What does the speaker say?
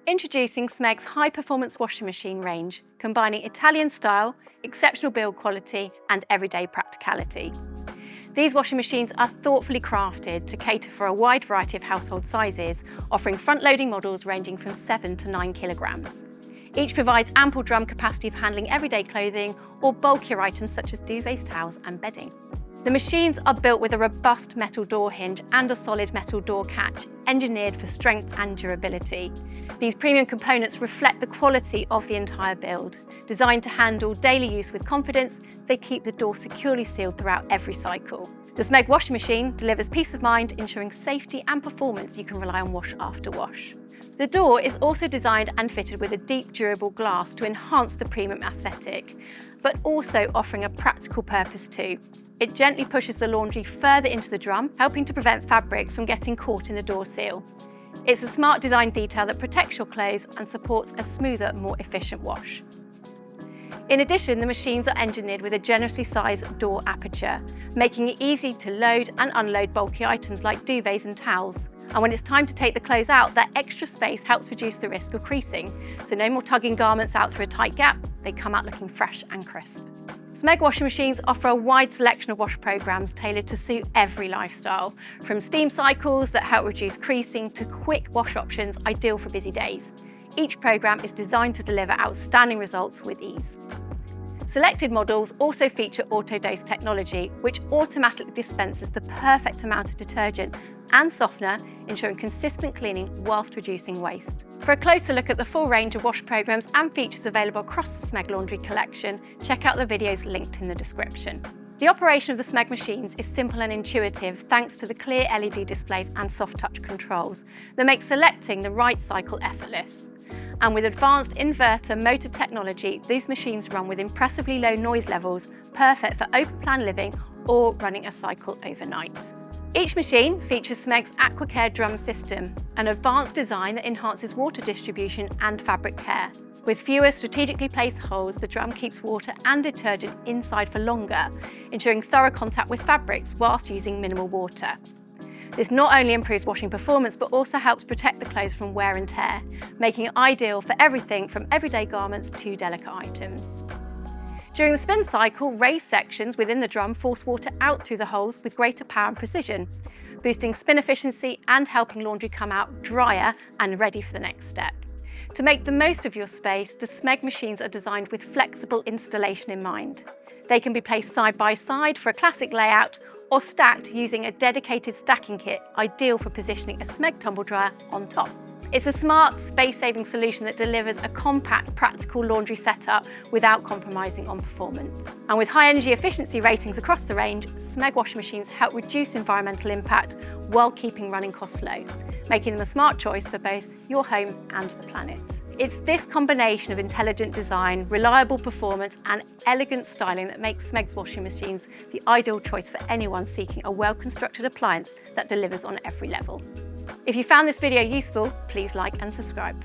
Introducing Smeg's high-performance washing machine range, combining Italian style, exceptional build quality and everyday practicality. These washing machines are thoughtfully crafted to cater for a wide variety of household sizes, offering front-loading models ranging from 7 to 9 kilograms. Each provides ample drum capacity for handling everyday clothing or bulkier items such as duvets, towels and bedding. The machines are built with a robust metal door hinge and a solid metal door catch, engineered for strength and durability. These premium components reflect the quality of the entire build. Designed to handle daily use with confidence, they keep the door securely sealed throughout every cycle. The Smeg washing machine delivers peace of mind, ensuring safety and performance you can rely on wash after wash. The door is also designed and fitted with a deep, durable glass to enhance the premium aesthetic, but also offering a practical purpose too. It gently pushes the laundry further into the drum, helping to prevent fabrics from getting caught in the door seal. It's a smart design detail that protects your clothes and supports a smoother, more efficient wash. In addition, the machines are engineered with a generously sized door aperture, making it easy to load and unload bulky items like duvets and towels. And when it's time to take the clothes out, that extra space helps reduce the risk of creasing. So no more tugging garments out through a tight gap, they come out looking fresh and crisp. Smeg washing machines offer a wide selection of wash programs tailored to suit every lifestyle, from steam cycles that help reduce creasing to quick wash options ideal for busy days. Each program is designed to deliver outstanding results with ease. Selected models also feature auto-dose technology, which automatically dispenses the perfect amount of detergent and softener, ensuring consistent cleaning whilst reducing waste. For a closer look at the full range of wash programs and features available across the Smeg laundry collection, check out the videos linked in the description. The operation of the Smeg machines is simple and intuitive thanks to the clear LED displays and soft touch controls that make selecting the right cycle effortless. And with advanced inverter motor technology, these machines run with impressively low noise levels, perfect for open plan living or running a cycle overnight. Each machine features Smeg's AquaCare drum system, an advanced design that enhances water distribution and fabric care. With fewer strategically placed holes, the drum keeps water and detergent inside for longer, ensuring thorough contact with fabrics whilst using minimal water. This not only improves washing performance, but also helps protect the clothes from wear and tear, making it ideal for everything from everyday garments to delicate items. During the spin cycle, raised sections within the drum force water out through the holes with greater power and precision, boosting spin efficiency and helping laundry come out drier and ready for the next step. To make the most of your space, the Smeg machines are designed with flexible installation in mind. They can be placed side by side for a classic layout or stacked using a dedicated stacking kit, ideal for positioning a Smeg tumble dryer on top. It's a smart, space-saving solution that delivers a compact, practical laundry setup without compromising on performance. And with high energy efficiency ratings across the range, Smeg washing machines help reduce environmental impact while keeping running costs low, making them a smart choice for both your home and the planet. It's this combination of intelligent design, reliable performance and elegant styling that makes Smeg's washing machines the ideal choice for anyone seeking a well-constructed appliance that delivers on every level. If you found this video useful, please like and subscribe.